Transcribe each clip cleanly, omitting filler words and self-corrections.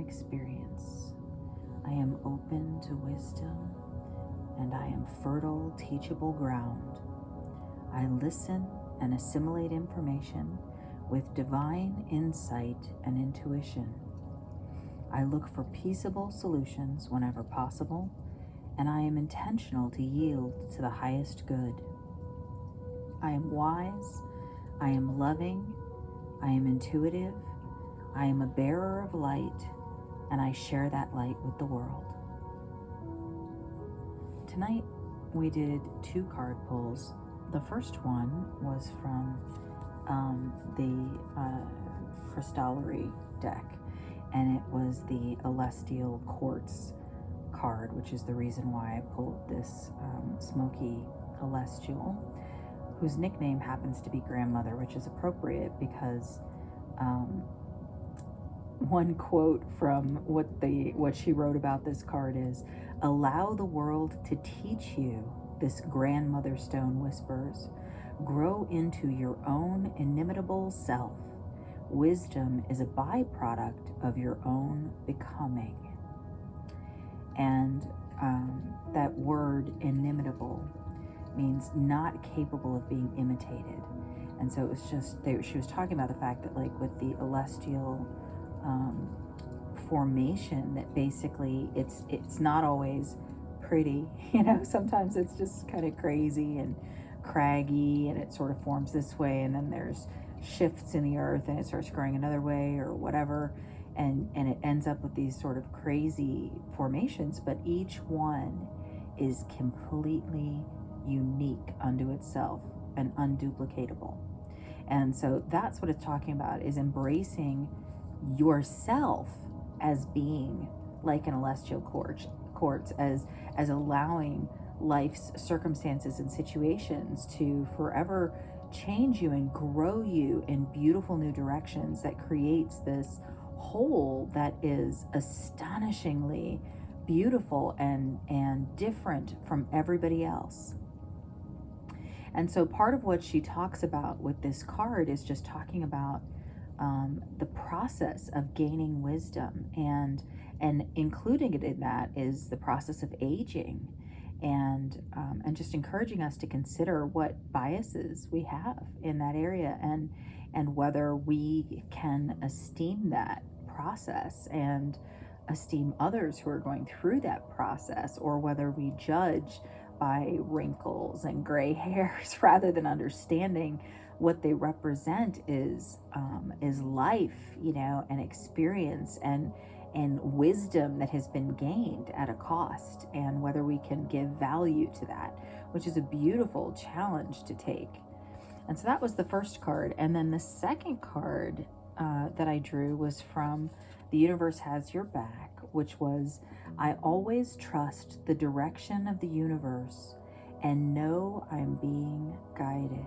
experience. I am open to wisdom, and I am fertile, teachable ground. I listen and assimilate information with divine insight and intuition. I look for peaceable solutions whenever possible, and I am intentional to yield to the highest good. I am wise, I am loving, I am intuitive, I am a bearer of light, and I share that light with the world. Tonight, we did 2 card pulls. The first one was from the crystallery deck, and it was the ELESTIAL QUARTZ card, which is the reason why I pulled this smoky celestial, whose nickname happens to be grandmother, which is appropriate because one quote from what she wrote about this card is, "Allow the world to teach you," this grandmother stone whispers. "Grow into your own inimitable self. Wisdom is a byproduct of your own becoming." And that word inimitable means not capable of being imitated. And so it was just, she was talking about the fact that, like, with the celestial formation, that basically it's not always pretty, sometimes it's just kind of crazy and craggy, and it sort of forms this way, and then there's shifts in the earth and it starts growing another way or whatever, and it ends up with these sort of crazy formations, but each one is completely unique unto itself and unduplicatable. And so that's what it's talking about, is embracing yourself as being like an celestial quartz, as allowing life's circumstances and situations to forever change you and grow you in beautiful new directions that creates this whole that is astonishingly beautiful and different from everybody else. And so part of what she talks about with this card is just talking about the process of gaining wisdom, and including it in that is the process of aging, and just encouraging us to consider what biases we have in that area, and whether we can esteem that process and esteem others who are going through that process, or whether we judge by wrinkles and gray hairs rather than understanding what they represent is life, and experience and wisdom that has been gained at a cost, and whether we can give value to that, which is a beautiful challenge to take. And so that was the first card. And then the second card that I drew was from The Universe Has Your Back, which was, "I always trust the direction of the universe and know I'm being guided."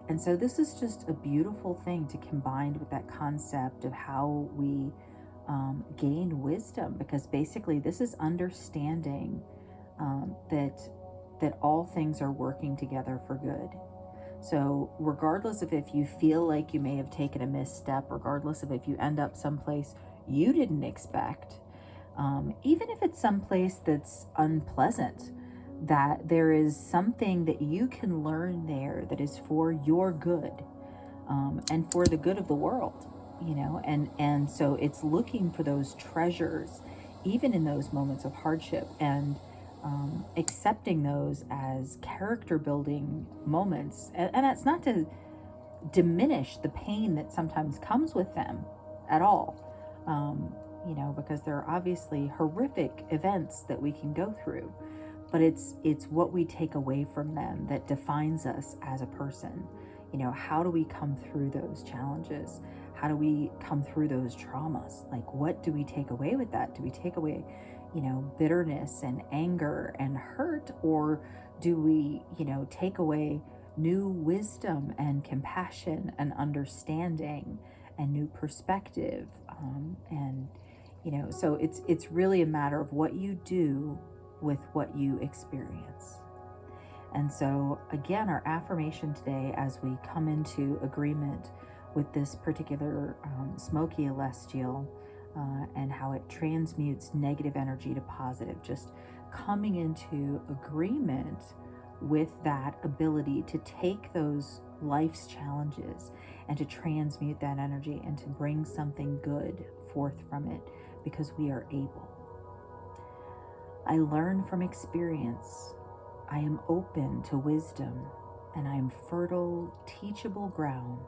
And so this is just a beautiful thing to combine with that concept of how we gain wisdom, because basically this is understanding that all things are working together for good. So regardless of if you feel like you may have taken a misstep, regardless of if you end up someplace you didn't expect, even if it's someplace that's unpleasant, that there is something that you can learn there that is for your good, and for the good of the world, and so it's looking for those treasures, even in those moments of hardship, and accepting those as character building moments. And that's not to diminish the pain that sometimes comes with them at all, because there are obviously horrific events that we can go through, but it's what we take away from them that defines us as a person. How do we come through those challenges? How do we come through those traumas? Like, what do we take away with that? Do we take away, bitterness and anger and hurt? Or do we, take away new wisdom and compassion and understanding and new perspective? So it's really a matter of what you do with what you experience. And so again, our affirmation today, as we come into agreement with this particular smoky celestial and how it transmutes negative energy to positive. Just coming into agreement with that ability to take those life's challenges and to transmute that energy and to bring something good forth from it, because we are able. I learn from experience. I am open to wisdom, and I am fertile, teachable ground.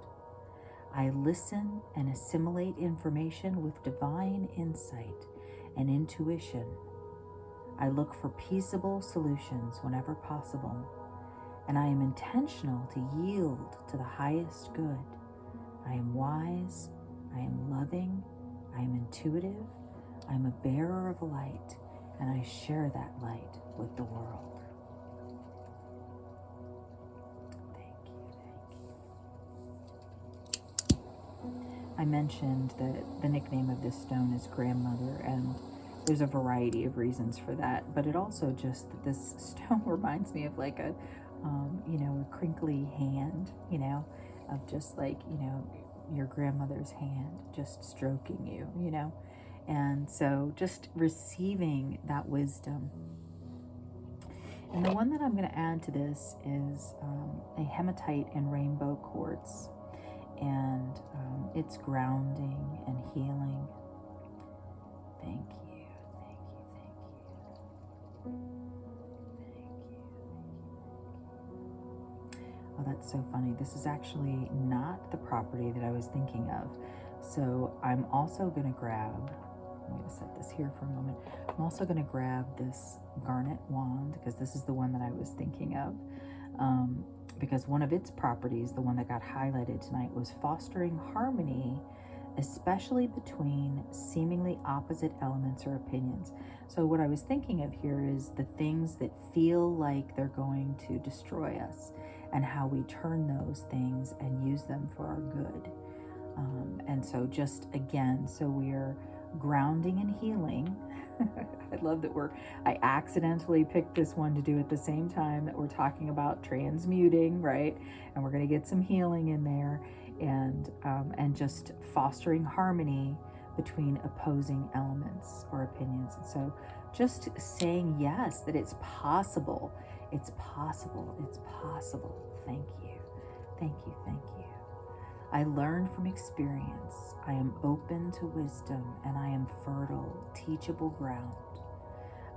I listen and assimilate information with divine insight and intuition. I look for peaceable solutions whenever possible, and I am intentional to yield to the highest good. I am wise, I am loving, I am intuitive, I am a bearer of light, and I share that light with the world. Thank you. I mentioned that the nickname of this stone is grandmother, and there's a variety of reasons for that, but it also just, this stone reminds me of like a crinkly hand, of just like, your grandmother's hand just stroking you, and so just receiving that wisdom. And the one that I'm going to add to this is a hematite and rainbow quartz, and it's grounding and healing. Thank you. Oh, that's so funny. This is actually not the property that I was thinking of. So I'm also going to grab, I'm going to set this here for a moment. I'm also going to grab this garnet wand, because this is the one that I was thinking of. Because one of its properties, the one that got highlighted tonight, was fostering harmony, especially between seemingly opposite elements or opinions. So what I was thinking of here is the things that feel like they're going to destroy us, and how we turn those things and use them for our good. And so just again, so we're grounding and healing. I love that I accidentally picked this one to do at the same time that we're talking about transmuting, right? And we're going to get some healing in there, and just fostering harmony between opposing elements or opinions. And so just saying yes, that it's possible. It's possible. It's possible. Thank you. Thank you. Thank you. I learn from experience. I am open to wisdom, and I am fertile, teachable ground.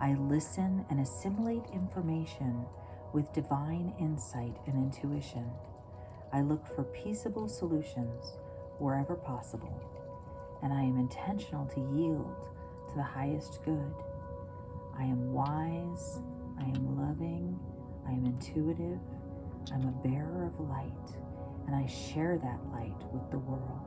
I listen and assimilate information with divine insight and intuition. I look for peaceable solutions wherever possible, and I am intentional to yield to the highest good. I am wise, I am loving, I am intuitive, I'm a bearer of light, and I share that light with the world.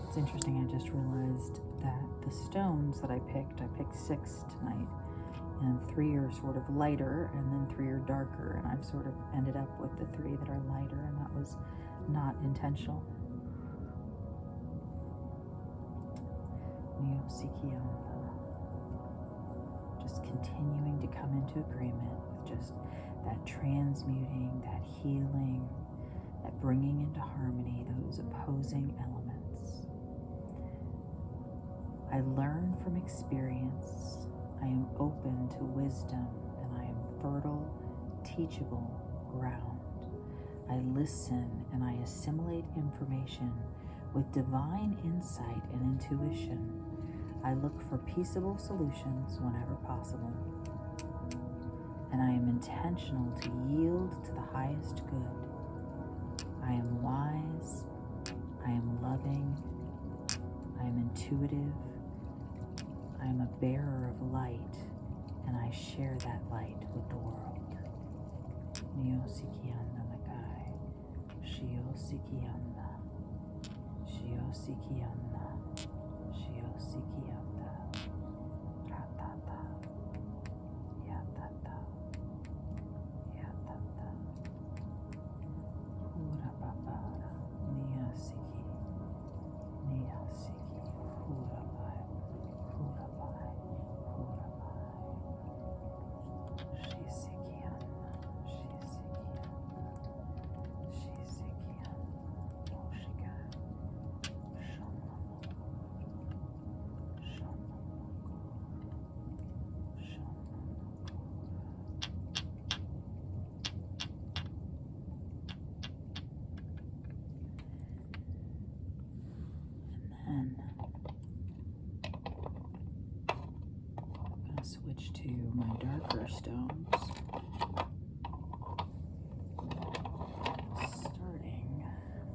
It's interesting, I just realized that the stones that I picked 6 tonight, and 3 are sort of lighter, and then 3 are darker, and I've sort of ended up with the 3 that are lighter, and that was not intentional. Just continuing to come into agreement with just that transmuting, that healing, that bringing into harmony those opposing elements. I learn from experience. I am open to wisdom, and I am fertile, teachable ground. I listen and I assimilate information with divine insight and intuition. I look for peaceable solutions whenever possible, and I am intentional to yield to the highest good. I am wise, I am loving, I am intuitive, I am a bearer of light, and I share that light with the world. Neo-sikianda nakai, shio-sikianda, shio-sikianda, shio-sikianda, ratata, yatata. And I'm going to switch to my darker stones. Starting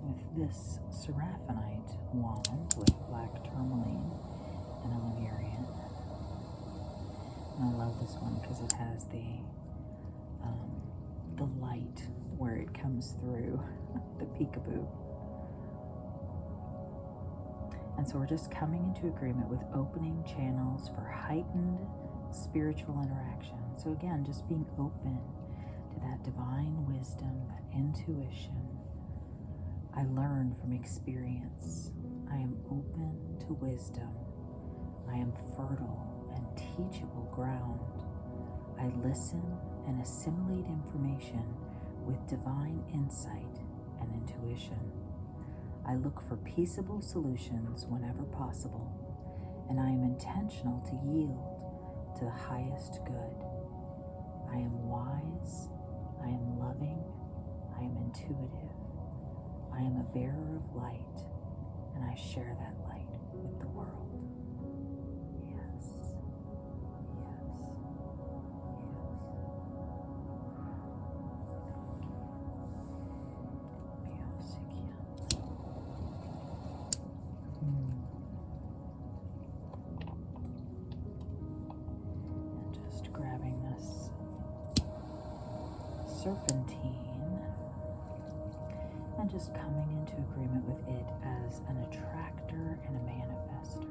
with this seraphonite wand with black tourmaline and a Lemurian. And I love this one because it has the light where it comes through the peekaboo. And so we're just coming into agreement with opening channels for heightened spiritual interaction. So again, just being open to that divine wisdom, that intuition. I learn from experience. I am open to wisdom. I am fertile and teachable ground. I listen and assimilate information with divine insight and intuition. I look for peaceable solutions whenever possible, and I am intentional to yield to the highest good. I am wise, I am loving, I am intuitive, I am a bearer of light, and I share that light with the world. Yes, yes, And just grabbing this serpentine and just coming into agreement with it as an attractor and a manifester.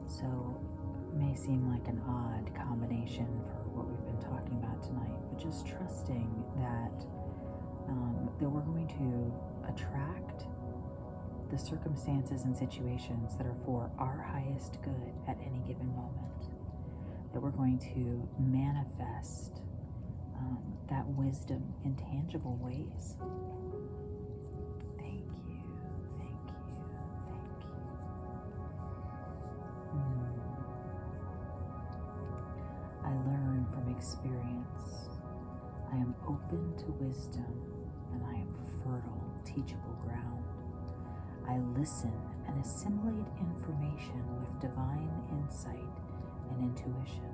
So it may seem like an odd combination for what we've been talking about tonight, but just trusting that we're going to attract the circumstances and situations that are for our highest good at any given moment, that we're going to manifest that wisdom in tangible ways. Thank you, thank you, thank you. I learn from experience. I am open to wisdom, and I am fertile, teachable ground. I listen and assimilate information with divine insight and intuition.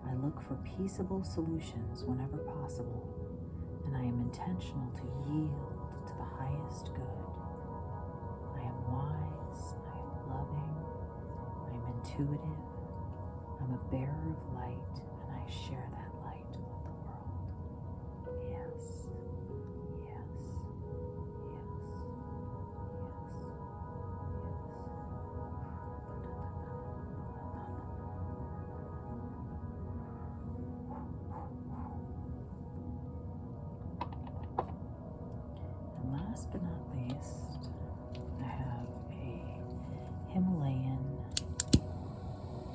I look for peaceable solutions whenever possible, and I am intentional to yield to the highest good. I am wise, I am loving, I am intuitive, I'm a bearer of light, and I share that light with the world. Yes, yes, yes, yes, And last but not least, I have a Himalayan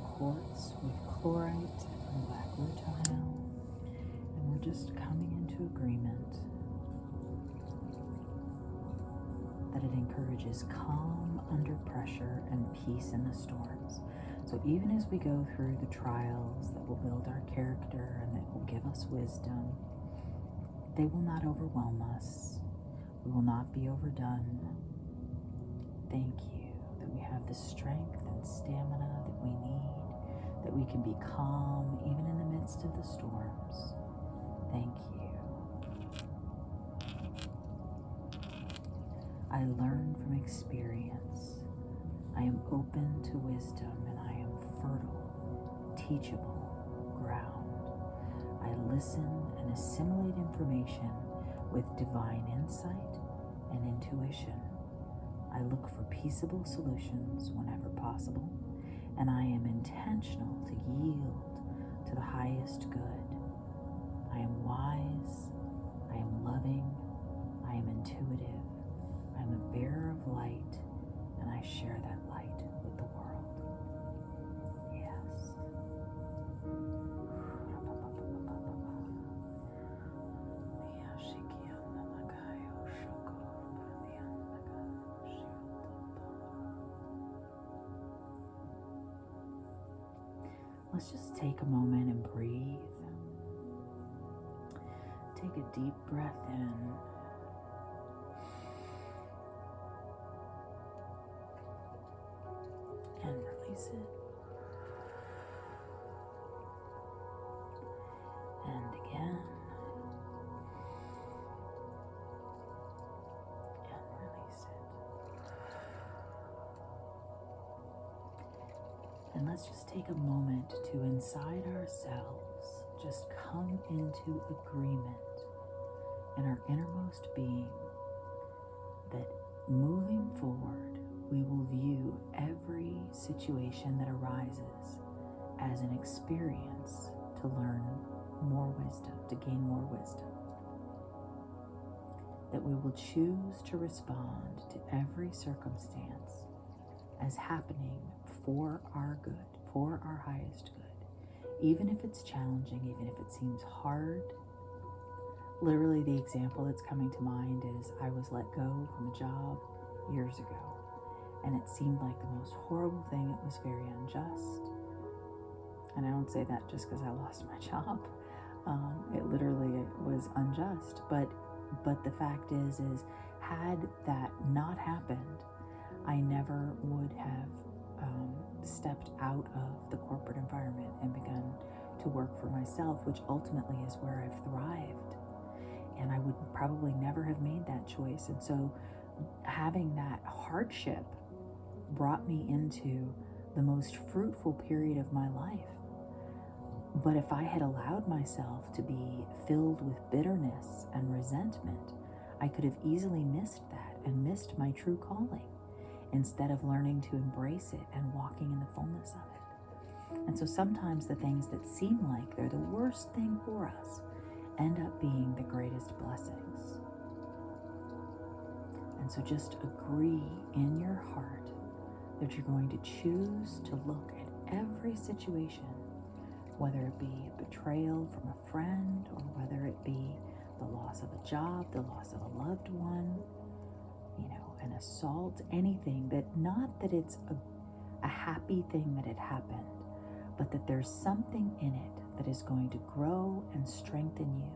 quartz with chlorite and black rutile, and we're just coming into agreement that it encourages calm under pressure and peace in the storms. So even as we go through the trials that will build our character and that will give us wisdom, they will not overwhelm us. We will not be overdone. Thank you that we have the strength and stamina that we need, that we can be calm even in the midst of the storms. Thank you. I learn from experience. I am open to wisdom, and I am fertile, teachable ground. I listen and assimilate information with divine insight and intuition. I look for peaceable solutions whenever possible, and I am intentional to yield to the highest good. I am wise, I am loving, I am intuitive, I am a bearer of light, and I share that light with the world. Yes. Let's just take a moment and breathe. Take a deep breath in release it. And again. And release it. And let's just take a moment to, inside ourselves, just come into agreement in our innermost being that moving forward, we will view every situation that arises as an experience to learn more wisdom, to gain more wisdom. That we will choose to respond to every circumstance as happening for our good, for our highest good. Even if it's challenging, even if it seems hard. Literally, the example that's coming to mind is I was let go from a job years ago. And it seemed like the most horrible thing. It was very unjust. And I don't say that just because I lost my job. It was unjust. But the fact is had that not happened, I never would have stepped out of the corporate environment and begun to work for myself, which ultimately is where I've thrived. And I would probably never have made that choice. And so having that hardship brought me into the most fruitful period of my life. But if I had allowed myself to be filled with bitterness and resentment, I could have easily missed that and missed my true calling instead of learning to embrace it and walking in the fullness of it. And so sometimes the things that seem like they're the worst thing for us end up being the greatest blessings. And so just agree in your heart that you're going to choose to look at every situation, whether it be a betrayal from a friend or whether it be the loss of a job, the loss of a loved one, an assault, anything, that not that it's a happy thing that it happened, but that there's something in it that is going to grow and strengthen you,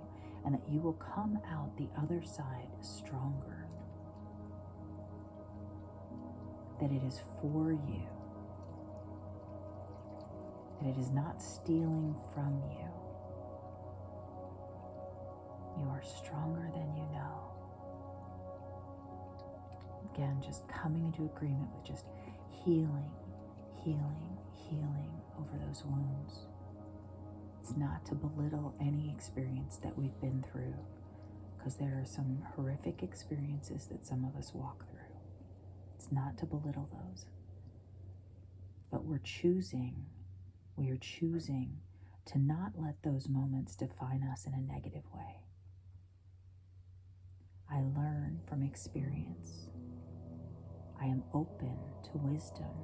and that you will come out the other side stronger. That it is for you. That it is not stealing from you. You are stronger than you know. Again, just coming into agreement with just healing over those wounds. It's not to belittle any experience that we've been through, because there are some horrific experiences that some of us walk through. It's not to belittle those. But we are choosing to not let those moments define us in a negative way. I learn from experience. I am open to wisdom,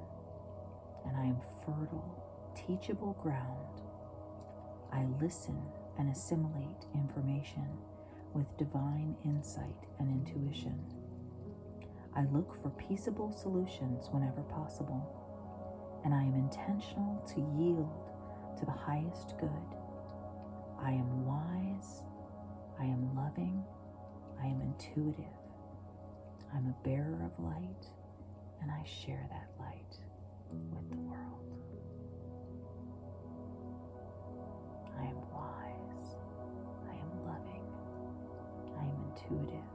and I am fertile, teachable ground. I listen and assimilate information with divine insight and intuition. I look for peaceable solutions whenever possible, and I am intentional to yield to the highest good. I am wise, I am loving, I am intuitive. I'm a bearer of light, and I share that light with the world. I am wise, I am loving, I am intuitive,